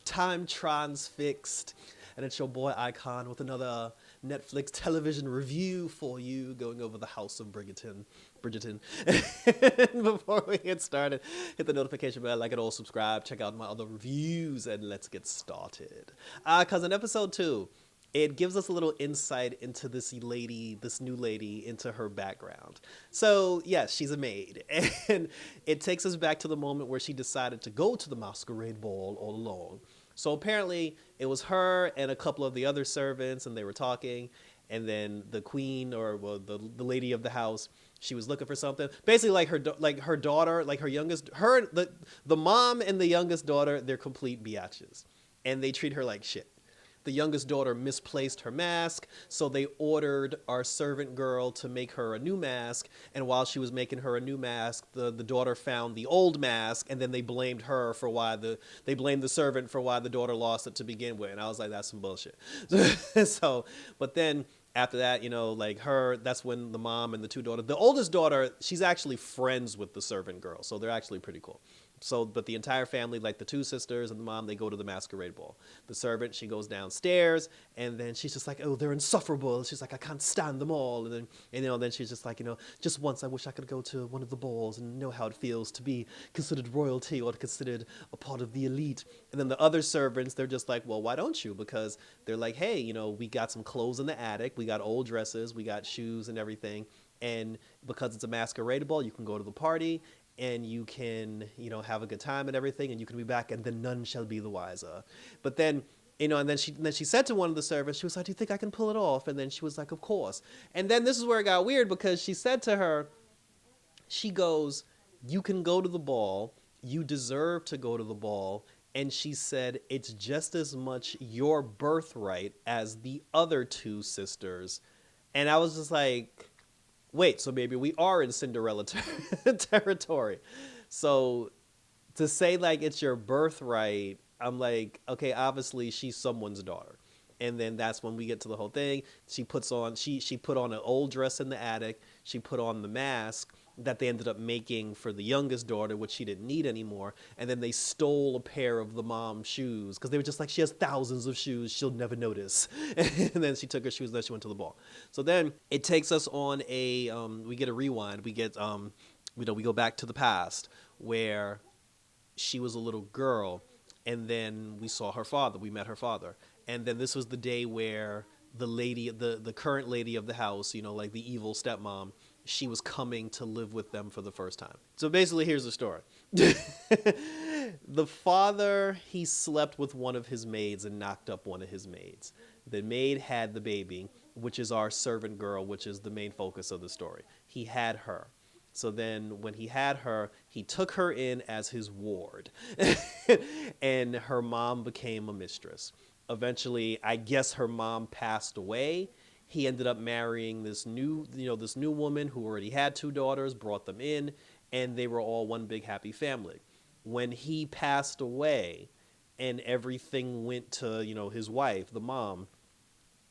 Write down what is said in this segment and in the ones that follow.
Time Transfixed, and it's your boy Icon with another Netflix television review for you, going over the House of Bridgerton. Bridgerton. And before we get started, hit the notification bell, like it, all subscribe, check out my other reviews, and let's get started. Cause in episode 2, it gives us a little insight into this lady, this new lady, into her background. So, yes, she's a maid. And it takes us back to the moment where she decided to go to the masquerade ball all along. So apparently it was her and a couple of the other servants, and they were talking. And then the queen, or well, the lady of the house, she was looking for something. Basically, like her daughter, like her youngest, the mom and the youngest daughter, they're complete biatches, and they treat her like shit. The youngest daughter misplaced her mask, so they ordered our servant girl to make her a new mask. And while she was making her a new mask, the daughter found the old mask, and then they blamed her for they blamed the servant for why the daughter lost it to begin with. And I was like, that's some bullshit. So, but then after that, that's when the mom and the two daughters, the oldest daughter, she's actually friends with the servant girl, so they're actually pretty cool. So, but the entire family, like the two sisters and the mom, they go to the masquerade ball. The servant, she goes downstairs, and then she's just like, oh, they're insufferable. She's like, I can't stand them all. And then she's just like, just once I wish I could go to one of the balls and know how it feels to be considered royalty or considered a part of the elite. And then the other servants, they're just like, well, why don't you? Because they're like, hey, we got some clothes in the attic. We got old dresses. We got shoes and everything. And because it's a masquerade ball, you can go to the party and you can, have a good time and everything, and you can be back, and then none shall be the wiser. But then, and then she said to one of the servants, she was like, do you think I can pull it off? And then she was like, of course. And then this is where it got weird, because she said to her, she goes, you can go to the ball, you deserve to go to the ball. And she said, it's just as much your birthright as the other two sisters. And I was just like, wait, so maybe we are in Cinderella territory. So to say like it's your birthright, I'm like, okay, obviously she's someone's daughter. And then that's when we get to the whole thing. She put on an old dress in the attic. She put on the mask that they ended up making for the youngest daughter, which she didn't need anymore. And then they stole a pair of the mom's shoes, because they were just like, she has thousands of shoes, she'll never notice. And then she took her shoes, and then she went to the ball. So then it takes us on we get a rewind. We get, we go back to the past where she was a little girl, and then we saw her father. We met her father. And then this was the day where the lady, the current lady of the house, like the evil stepmom, she was coming to live with them for the first time. So basically, here's the story. The father, he slept with one of his maids and knocked up one of his maids. The maid had the baby, which is our servant girl, which is the main focus of the story. He had her. So then when he had her, he took her in as his ward. And her mom became a mistress. Eventually, I guess her mom passed away. He ended up marrying this new woman who already had two daughters, brought them in, and they were all one big happy family. When he passed away and everything went to, his wife, the mom,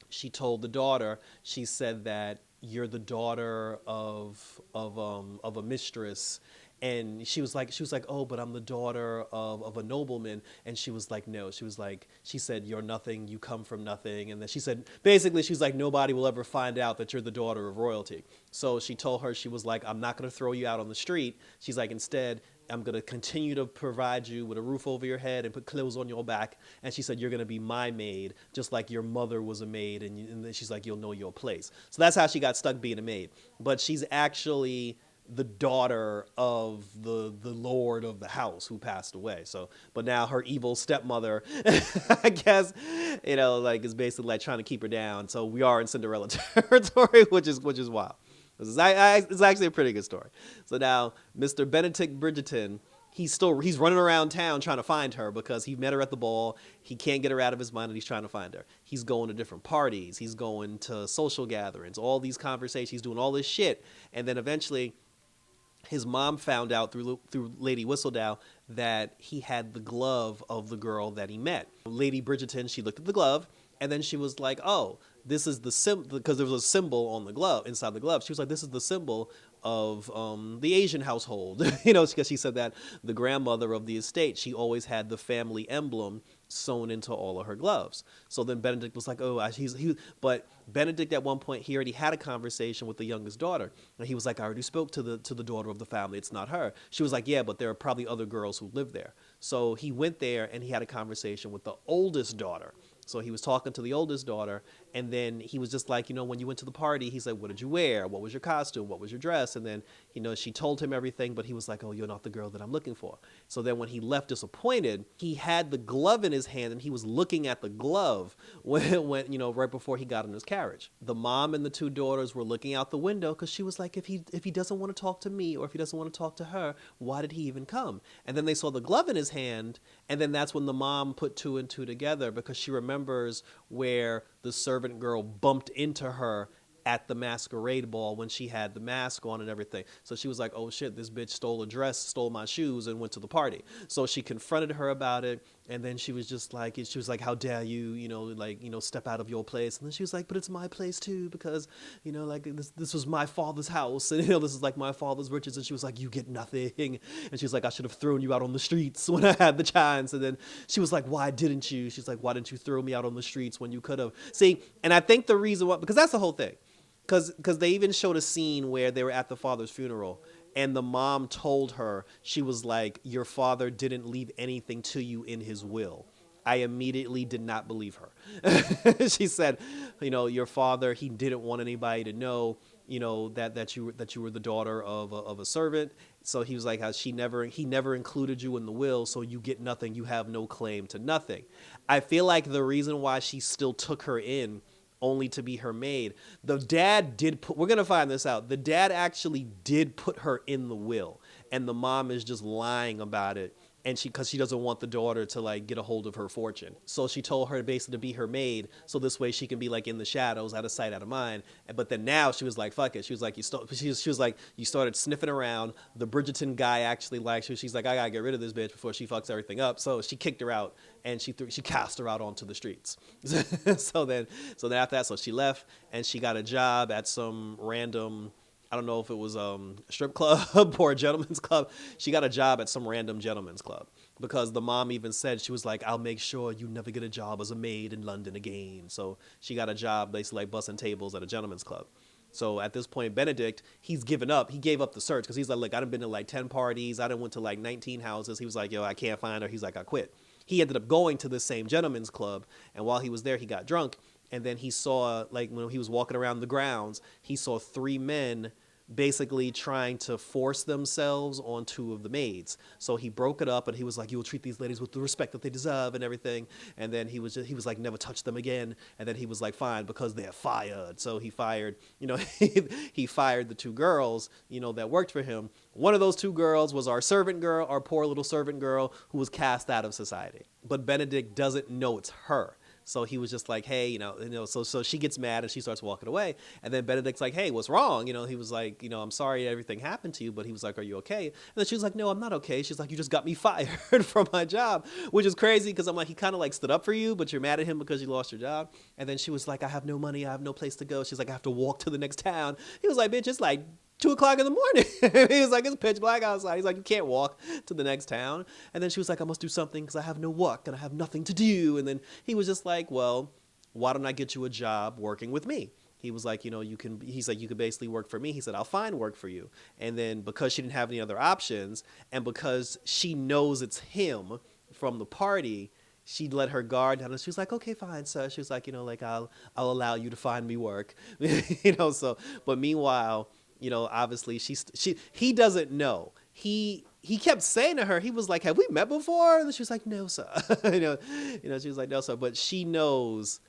she told the daughter, she said that you're the daughter of a mistress. And she was like, oh, but I'm the daughter of a nobleman. And she was like, no. She said, you're nothing. You come from nothing. And then she said, basically, she's like, nobody will ever find out that you're the daughter of royalty. So she told her, she was like, I'm not going to throw you out on the street. She's like, instead, I'm going to continue to provide you with a roof over your head and put clothes on your back. And she said, you're going to be my maid, just like your mother was a maid. And then she's like, you'll know your place. So that's how she got stuck being a maid. But she's actually the daughter of the lord of the house who passed away. So, but now her evil stepmother, I guess, is basically like trying to keep her down. So we are in Cinderella territory, which is wild. It's actually a pretty good story. So now Mr. Benedict Bridgerton, he's running around town trying to find her, because he met her at the ball. He can't get her out of his mind, and he's trying to find her. He's going to different parties. He's going to social gatherings, all these conversations. He's doing all this shit. And then eventually his mom found out through Lady Whistledown that he had the glove of the girl that he met. Lady Bridgerton, she looked at the glove, and then she was like, oh, this is the symbol, because there was a symbol on the glove, inside the glove. She was like, this is the symbol of the Asian household, because she said that the grandmother of the estate, she always had the family emblem sewn into all of her gloves. So then Benedict was like, oh, but Benedict at one point, he already had a conversation with the youngest daughter, and he was like, I already spoke to the daughter of the family. It's not her. She was like, yeah, but there are probably other girls who live there. So he went there and he had a conversation with the oldest daughter. So he was talking to the oldest daughter, and then he was just like, when you went to the party, he said, what did you wear? What was your costume? What was your dress? And then, she told him everything, but he was like, oh, you're not the girl that I'm looking for. So then when he left disappointed, he had the glove in his hand, and he was looking at the glove when right before he got in his carriage. The mom and the two daughters were looking out the window because she was like, if he doesn't want to talk to me, or if he doesn't want to talk to her, why did he even come? And then they saw the glove in his hand, and then that's when the mom put two and two together, because she remembers where the servant girl bumped into her at the masquerade ball when she had the mask on and everything. So she was like, oh shit, this bitch stole a dress, stole my shoes, and went to the party. So she confronted her about it, and then she was like, how dare you, step out of your place. And then she was like, but it's my place too, because, this was my father's house, and this is like my father's riches. And she was like, you get nothing. And she was like, I should have thrown you out on the streets when I had the chance. And then she was like, why didn't you? She's like, why didn't you throw me out on the streets when you could have? See, and I think the reason why, because that's the whole thing. Because they even showed a scene where they were at the father's funeral, and the mom told her, she was like, your father didn't leave anything to you in his will. I immediately did not believe her. She said, your father, he didn't want anybody to know, that you were the daughter of a servant. So he was like, how he never included you in the will, so you get nothing. You have no claim to nothing. I feel like the reason why she still took her in only to be her maid, the dad we're going to find this out. The dad actually did put her in the will, and the mom is just lying about it. And because she doesn't want the daughter to get a hold of her fortune. So she told her basically to be her maid. So this way she can be in the shadows, out of sight, out of mind. But then now she was like, fuck it. She was like, you started sniffing around. The Bridgerton guy actually likes her. She's like, I gotta get rid of this bitch before she fucks everything up. So she kicked her out, and she cast her out onto the streets. so then after that, so she left, and she got a job at some random, I don't know if it was a strip club or a gentleman's club. She got a job at some random gentleman's club, because the mom even said, she was like, I'll make sure you never get a job as a maid in London again. So she got a job basically bussing tables at a gentleman's club. So at this point, Benedict, he's given up. He gave up the search, because he's like, look, I done been to 10 parties. I done went to 19 houses. He was like, yo, I can't find her. He's like, I quit. He ended up going to the same gentleman's club, and while he was there, he got drunk. And then he saw, when he was walking around the grounds, he saw 3 men basically trying to force themselves on 2 of the maids. So he broke it up, and he was like, you will treat these ladies with the respect that they deserve and everything. And then he was like, never touch them again. And then he was like, fine, because they're fired. So he fired, he fired the 2 girls, that worked for him. One of those 2 girls was our servant girl, our poor little servant girl, who was cast out of society. But Benedict doesn't know it's her. So he was just like, hey, so she gets mad and she starts walking away. And then Benedict's like, hey, what's wrong? He was like, I'm sorry everything happened to you. But he was like, are you okay? And then she was like, no, I'm not okay. She's like, you just got me fired from my job, which is crazy, because I'm like, he kind of stood up for you, but you're mad at him because you lost your job. And then she was like, I have no money. I have no place to go. She's like, I have to walk to the next town. He was like, bitch, it's 2:00 in the morning. He was like, it's pitch black outside. He's like, you can't walk to the next town. And then she was like, I must do something because I have no work and I have nothing to do. And then he was just like, well, why don't I get you a job working with me? He was like, he's like, you could basically work for me. He said, I'll find work for you. And then because she didn't have any other options, and because she knows it's him from the party, she let her guard down, and she was like, okay, fine, sir. She was like, I'll allow you to find me work. So, but meanwhile, obviously he doesn't know. He kept saying to her, he was like, have we met before? And she was like, no, sir. She was like, no, sir. But she knows,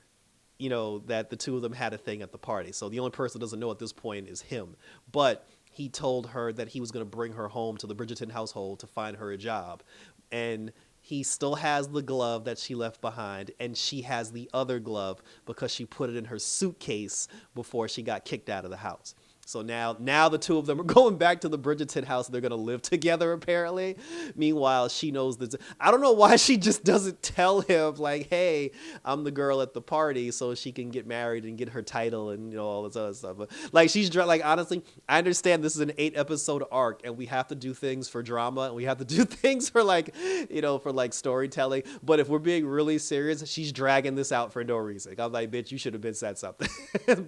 that the 2 of them had a thing at the party. So the only person that doesn't know at this point is him. But he told her that he was going to bring her home to the Bridgerton household to find her a job. And he still has the glove that she left behind, and she has the other glove because she put it in her suitcase before she got kicked out of the house. So now the two of them are going back to the Bridgerton house. They're gonna live together apparently. Meanwhile, she knows this. I don't know why she just doesn't tell him like, "Hey, I'm the girl at the party," so she can get married and get her title and all this other stuff. But like like honestly, I understand this is an 8-episode arc and we have to do things for drama and we have to do things for like for like storytelling. But if we're being really serious, she's dragging this out for no reason. I'm like, bitch, you should have been said something.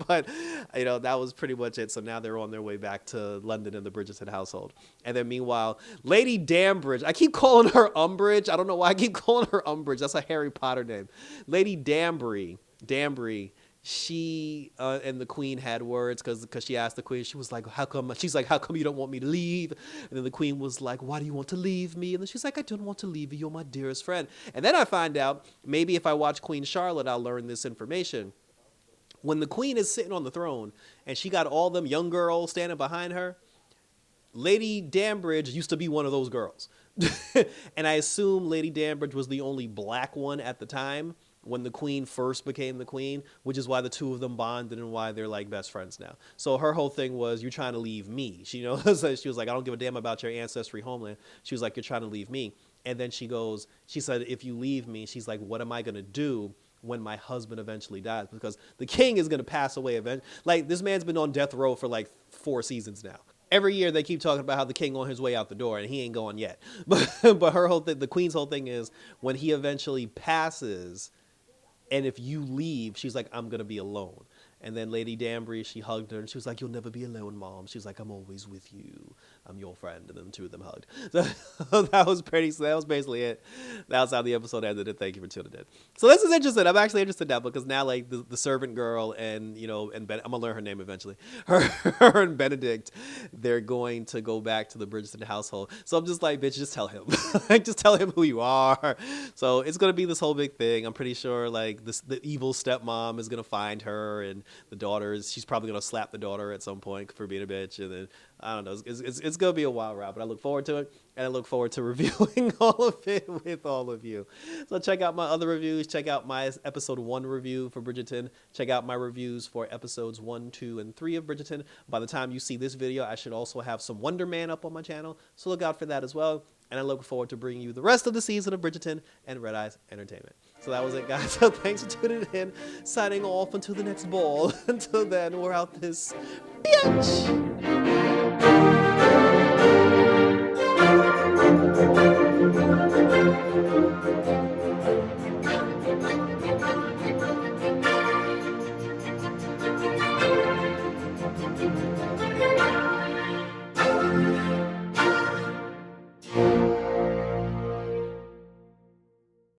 But that was pretty much it. So now they're on their way back to London in the Bridgerton household. And then meanwhile, Lady Danbridge, I keep calling her Umbridge. I don't know why I keep calling her Umbridge. That's a Harry Potter name. Lady Danbury, she and the queen had words because she asked the queen, she was like, how come you don't want me to leave? And then the queen was like, why do you want to leave me? And then she's like, I don't want to leave you. You're my dearest friend. And then I find out, maybe if I watch Queen Charlotte, I'll learn this information. When the queen is sitting on the throne and she got all them young girls standing behind her, Lady Danbridge used to be one of those girls. And I assume Lady Danbridge was the only black one at the time when the queen first became the queen, which is why the two of them bonded and why they're like best friends now. So her whole thing was, you're trying to leave me. She so she was like, I don't give a damn about your ancestry homeland. She was like, you're trying to leave me. And then she said, if you leave me, she's like, what am I going to do when my husband eventually dies? Because the king is going to pass away eventually. Like, this man's been on death row for like 4 seasons now. Every year they keep talking about how the king on his way out the door and he ain't going yet. But her whole thing, the queen's whole thing is, when he eventually passes, and if you leave, she's like, I'm going to be alone. And then Lady Danbury, she hugged her and she was like, you'll never be alone, Mom. She was like, I'm always with you. I'm your friend. And then the two of them hugged. So that was basically it. That was how the episode ended. And thank you for tuning in. So this is interesting. I'm actually interested now because now like the servant girl and, and I'm going to learn her name eventually. Her and Benedict, they're going to go back to the Bridgerton household. So I'm just like, bitch, just tell him. Just tell him who you are. So it's going to be this whole big thing. I'm pretty sure like the evil stepmom is going to find her, and the daughters, she's probably going to slap the daughter at some point for being a bitch. And then, I don't know, it's going to be a wild ride, but I look forward to it. And I look forward to reviewing all of it with all of you. So check out my other reviews. Check out my episode 1 review for Bridgerton. Check out my reviews for episodes 1, 2, and 3 of Bridgerton. By the time you see this video, I should also have some Wonder Man up on my channel. So look out for that as well. And I look forward to bringing you the rest of the season of Bridgerton and Red Eyes Entertainment. So that was it, guys. So thanks for tuning in. Signing off until the next ball. Until then, we're out this bitch.